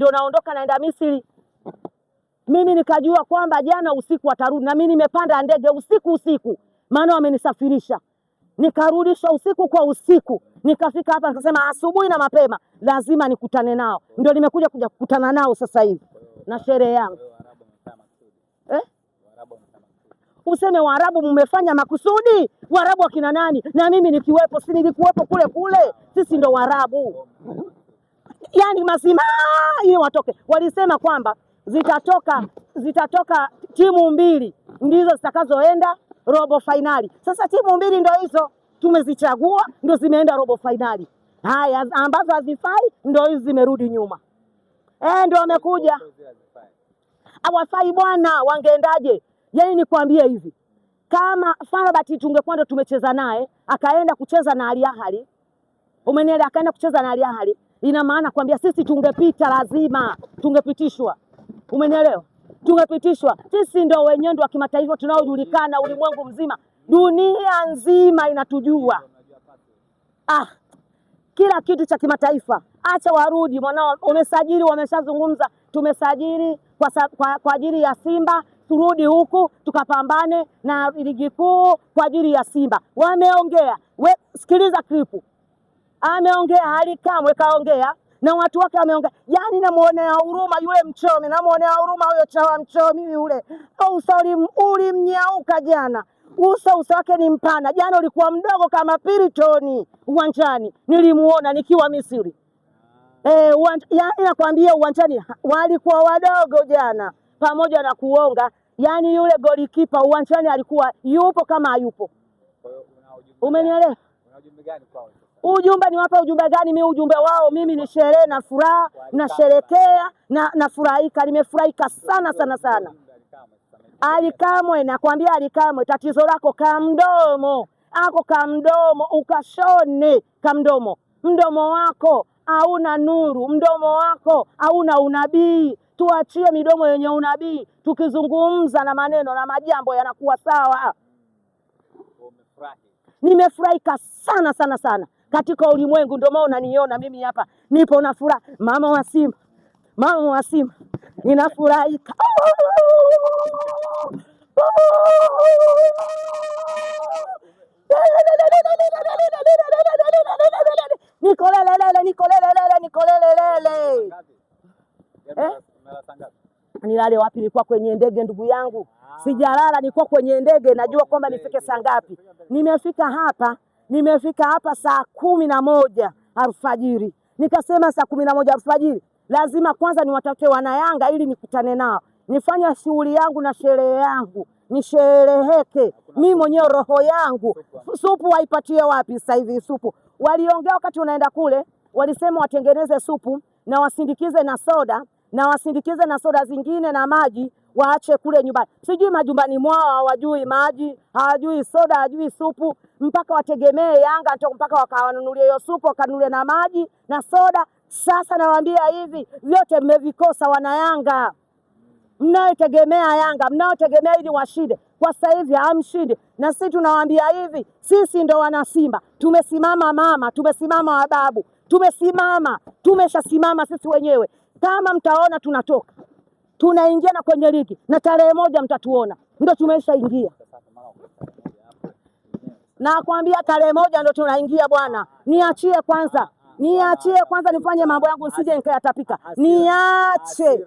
ndio naondoka naenda Misri. Mimi nikajua kwamba jana usiku atarudi, na mimi nimepanda ndege usiku, maana wamenisafirisha. Nikarudisha usiku kwa usiku, nikafika hapa nikasema asubuhi na mapema lazima nikutane nao. Ndio nimekuja kukutana nao sasa hivi na sherehe yangu. Useme Waarabu mmefanya makusudi? Waarabu akina nani? Na mimi nikiwepo, si nilikuwepo kule? Sisi ndo Waarabu. Yaani mazima ili watoke. Walisema kwamba zitatoka timu mbili ndizo zitakazoenda robo finali. Sasa timu mbili ndo hizo tumezichagua, ndo zimeenda robo finali. Haya ambazo hazifai ndo hizo zimerudi nyuma. Ndio wamekuja. Hawafai bwana, wangeendaje? Yaani nikwambie hivi, kama Farabati tungekwenda tumecheza naye, akaenda kucheza na Al Ahly, umenielewa, akaenda kucheza na Al Ahly, ina maana kwambia sisi tungepita, lazima tungepitishwa, umenielewa, tungepitishwa. Sisi ndio wenyewe wa kimataifa tunaojulikana ulimwengu mzima, dunia nzima inatujua. Kila kitu cha kimataifa. Acha warudi mwanao, umesajili, wameshazungumza, tumesajili kwa ajili ya Simba, turudi huku tukapambane na ligi kuu kwa ajili ya Simba. Wameongea, sikiliza klipu. Ameongea Ally Kamwe, kaongea na watu wake, wameongea. Yaani namuonea huruma yule mchomi, namuonea huruma huyo chawa mchomi yule. Uso ulimnyauka jana. Uso wake ni mpana. Jana ulikuwa mdogo kama Piriton uwanjani. Nilimuona nikiwa Misri. Yaani nakwambia uwanjani walikuwa wadogo jana, pamoja na kuonga. Yaani yule golikipa uwanjani alikuwa yupo kama hayupo. Umenielewa? Una ujumbe gani kwao? Ujumbe ni wapa ujumbe gani? Mimi ujumbe wao mimi ni sherehe na furaha, nasherekea na furahika. Nimefurahika sana. Ally Kamwe, nakwambia Ally Kamwe, tatizo lako kamdomo. Kamdomo ukashone kamdomo. Mdomo wako hauna nuru, mdomo wako hauna unabii. Tuachie midomo yenye unabii, tukizungumza na maneno na majambo yanakuwa sawa. Nimefurahika sana katika ulimwengu, ndio maana unaniona mimi hapa nipo na furaha. Mama wa Simba ninafurahika. Nikolelele. Nilale wapi? Nilikuwa kwenye ndege ndugu yangu. Sijalala, nilikuwa kwenye ndege, najua kwamba nifike saa ngapi. Nimefika hapa saa 11 alfajiri. Nikasema saa 11 alfajiri lazima kwanza niwatafute wanayanga ili nikutane nao, nifanye shughuli yangu na sherehe yangu, nishereheke mimi mwenyewe roho yangu. Supu waipatie wapi sasa hivi? Supu waliongea wakati unaenda kule, walisema watengeneze supu na wasindikize na soda zingine na maji, waache kule nyumbani. Sijui majumbani mwao hawajui maji, hawajui soda, hawajui supu, mpaka wategemee Yanga mpaka wakawanunulie hiyo supu, wakanunulie na maji na soda. Sasa nawaambia hivi, vyote mmevikosa wana Yanga. Mnaotegemea Yanga, mnaotegemea ili washinde, kwa sasa hivi hamshindi. Na sisi tunawaambia hivi, sisi ndo wana Simba. Tumesimama mama, tumesimama wababu, tumeshasimama sisi wenyewe. Kama mtaona tunatoka, tunaingia na kwenye ligi, na tarehe 1 mtatuona, ndio tumeshaingia. Na kuambia tarehe 1 ndio tunaingia bwana. Niachie kwanza nifanye mambo yangu, nisije nikayatapika. Niache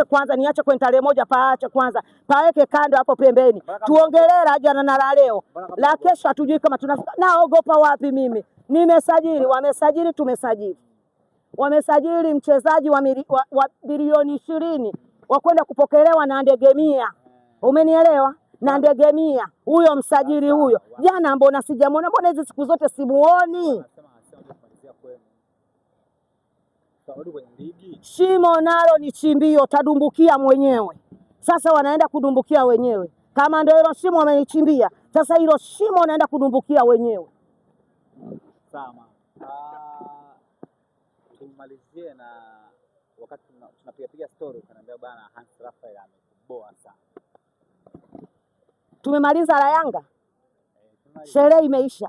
kwanza, niache kwenye tarehe 1, paache kwanza, paweke kando hapo pembeni. Tuongelee jana na la leo, la kesho hatujui kama tunafika. Naogopa wapi mimi? Wamesajili mchezaji wa bilioni 20 wa kwenda kupokelewa na ndege 100. Umenielewa? Na ndege 100 huyo msajili huyo. Jana mbona sijamwona? Mbona hizi siku zote simuoni? Shimo nalo ni chimbio, tadumbukia mwenyewe. Sasa wanaenda kudumbukia wenyewe. Kama ndio hilo shimo wamenichimbia, sasa hilo shimo wanaenda kudumbukia wenyewe. Sawa. Tumalizie na wakati tunapiga story, ukaniambia bwana Hans Raphael amekuboa sana. Tumemaliza la Yanga. Sherehe imeisha.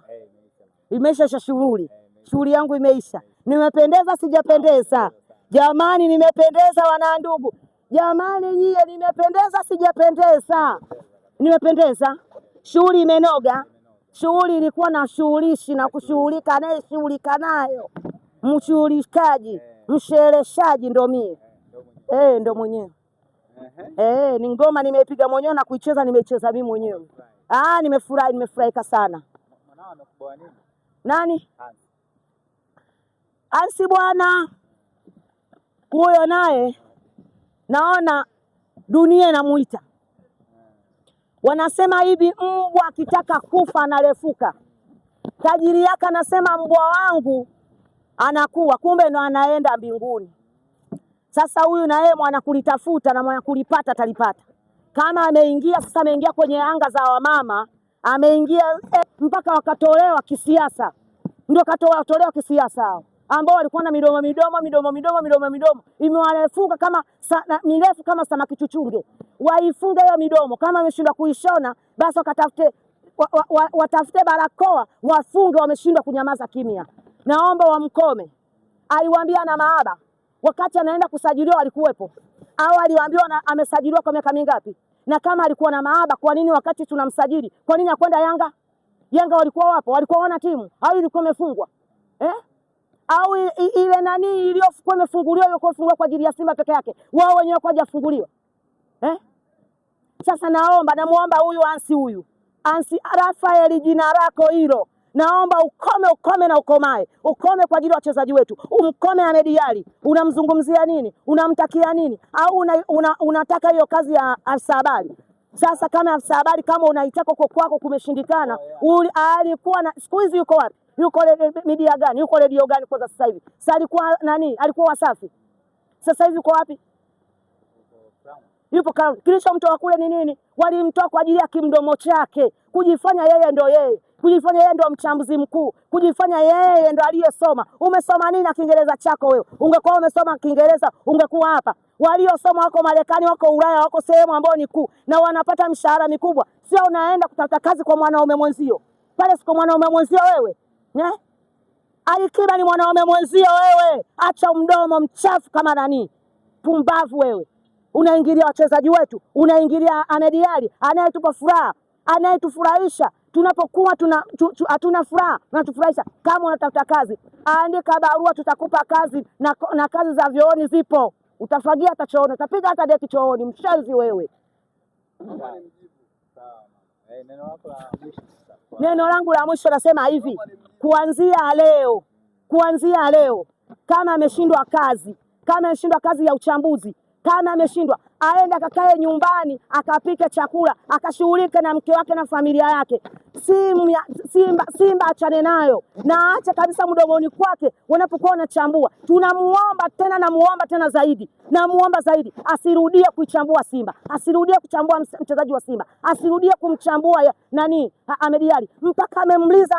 Imeisha shughuli. Shughuli yangu imeisha. Nimependeza sijapendeza? Jamani, nimependeza wana ndugu? Jamani nyie, nimependeza sijapendeza? Nimependeza. Shughuli imenoga. Shughuli ilikuwa na shughulishi na kushughulika naye, shughulika nayo, mshughulikaji, mshereheshaji ndo mie. Ndo mwenyewe. Ni ngoma nimeipiga mwenyewe na kuicheza nimeicheza mimi mwenyewe. Nimefurahi, nimefurahika sana. Mwanao amekuboa nini? Nani? Ansi bwana. Huyo naye naona dunia inamuita. Wanasema hivi, mbwa akitaka kufa analefuka. Tajiri yake anasema mbwa wangu anakuwa, kumbe ndo anaenda mbinguni. Sasa huyu na yeye mwana kulitafuta na mwana kulipata atalipata. Kama ameingia sasa, ameingia kwenye anga za wamama, ameingia mpaka wakatolewa kisiasa. Ndio katolewa kisiasa hao ambao walikuwa na midomo imewalefuka kama mirefu kama samaki chuchunge. Waifunge hiyo midomo, kama wameshindwa kuishona basi watafute barakoa wafunge, wameshindwa kunyamaza kimya. Naomba wamkome. Aliwaambia na mahaba wakati anaenda kusajiliwa walikuwepo, au aliwaambiwa amesajiliwa kwa miaka mingapi? Na kama alikuwa na mahaba, kwa nini wakati tunamsajili, kwa nini akwenda Yanga? Yanga walikuwa wapo, walikuwa wana timu au ilikuwa imefungwa? Au ile nani iliyokuwa imefunguliwa ilikuwa imefunguliwa kwa ajili ya Simba peke yake, wao wenyewe kwa hajafunguliwa? Sasa namuomba huyu Ansi Raphael, jina lako hilo, naomba ukome na ukomae. Ukome kwa ajili ya wachezaji wetu. Umkome Ahmed Ally. Unamzungumzia nini? Unamtakia nini? Au unataka hiyo kazi ya afisa habari? Sasa kama afisa habari, kama unaitaka huko kwako kumeshindikana, alikuwa na siku hizi yuko wapi? Yuko media gani? Yuko radio gani kwa sasa hivi? Sasa alikuwa nani? Alikuwa Wasafi. Sasa hivi yuko wapi? Yupo Crown. Kilichomtoa kule ni nini? Walimtoa kwa ajili ya kimdomo chake, kujifanya yeye ndo yeye, kujifanya yeye ndo mchambuzi mkuu, kujifanya yeye ndo aliyesoma. Umesoma nini na Kiingereza chako wewe? Ungekuwa umesoma Kiingereza ungekuwa hapa. Waliosoma wako Marekani, wako Ulaya, wako sehemu ambao ni kuu na wanapata mshahara mikubwa. Sio unaenda kutafuta kazi kwa mwanaume mwenzio. Pale siko mwanaume mwenzio wewe. Alikiba ni mwanaume mwenzio wewe. Acha mdomo mchafu kama nani. Pumbavu wewe. Unaingilia wachezaji wetu, unaingilia Ahmed Ally anayetupa furaha, anayetufurahisha tunapokuwa hatuna furaha, unatufurahisha. Kama unatafuta kazi, andika barua, tutakupa kazi na kazi za vyooni zipo. Utafagia hata chooni, utapiga hata deki chooni, mshenzi wewe. Neno langu la mwisho nasema hivi, kuanzia leo kama ameshindwa kazi ya uchambuzi, kama ameshindwa aende akakae nyumbani akapike chakula akashughulike na mke wake na familia yake. Simba achane nayo na acha kabisa mdomoni kwake wanapokuwa wanachambua. Tunamuomba tena zaidi asirudie kuichambua Simba, asirudie kuchambua mchezaji wa Simba, asirudie kumchambua Ahmed Ally, mpaka amemliza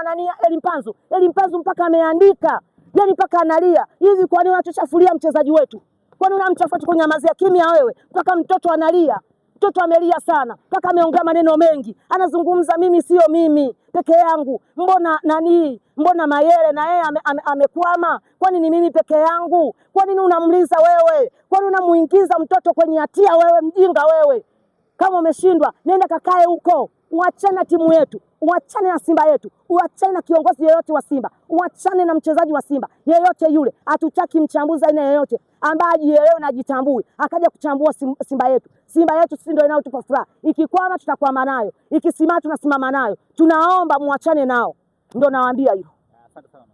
Elimpanzu mpaka ameandika, yani mpaka analia. Hivi kwa nini unachochafulia mchezaji wetu? Kwani unamchafua kunyamazia kimya wewe? Mpaka mtoto analia. Mtoto amelia sana. Mpaka ameongea maneno mengi. Anazungumza mimi sio mimi peke yangu. Mbona Mayele na yeye amekwama? Kwani ni mimi peke yangu? Kwani unamliza wewe? Kwani unamuingiza mtoto kwenye hatia wewe, mjinga wewe? Kama umeshindwa, nenda kakae huko. Uachane na timu yetu, uachane na Simba yetu, uachane na kiongozi yeyote wa Simba, uachane na mchezaji wa Simba yeyote yule. Hatutaki mchambuzi aina yeyote ambaye ajielewe na ajitambui akaja kuchambua Simba yetu. Simba yetu sisi ndio inayotupa furaha. Ikikwama tutakwama nayo, ikisimama tunasimama nayo. Tunaomba muachane nao, ndio nawaambia hiyo. Asante sana.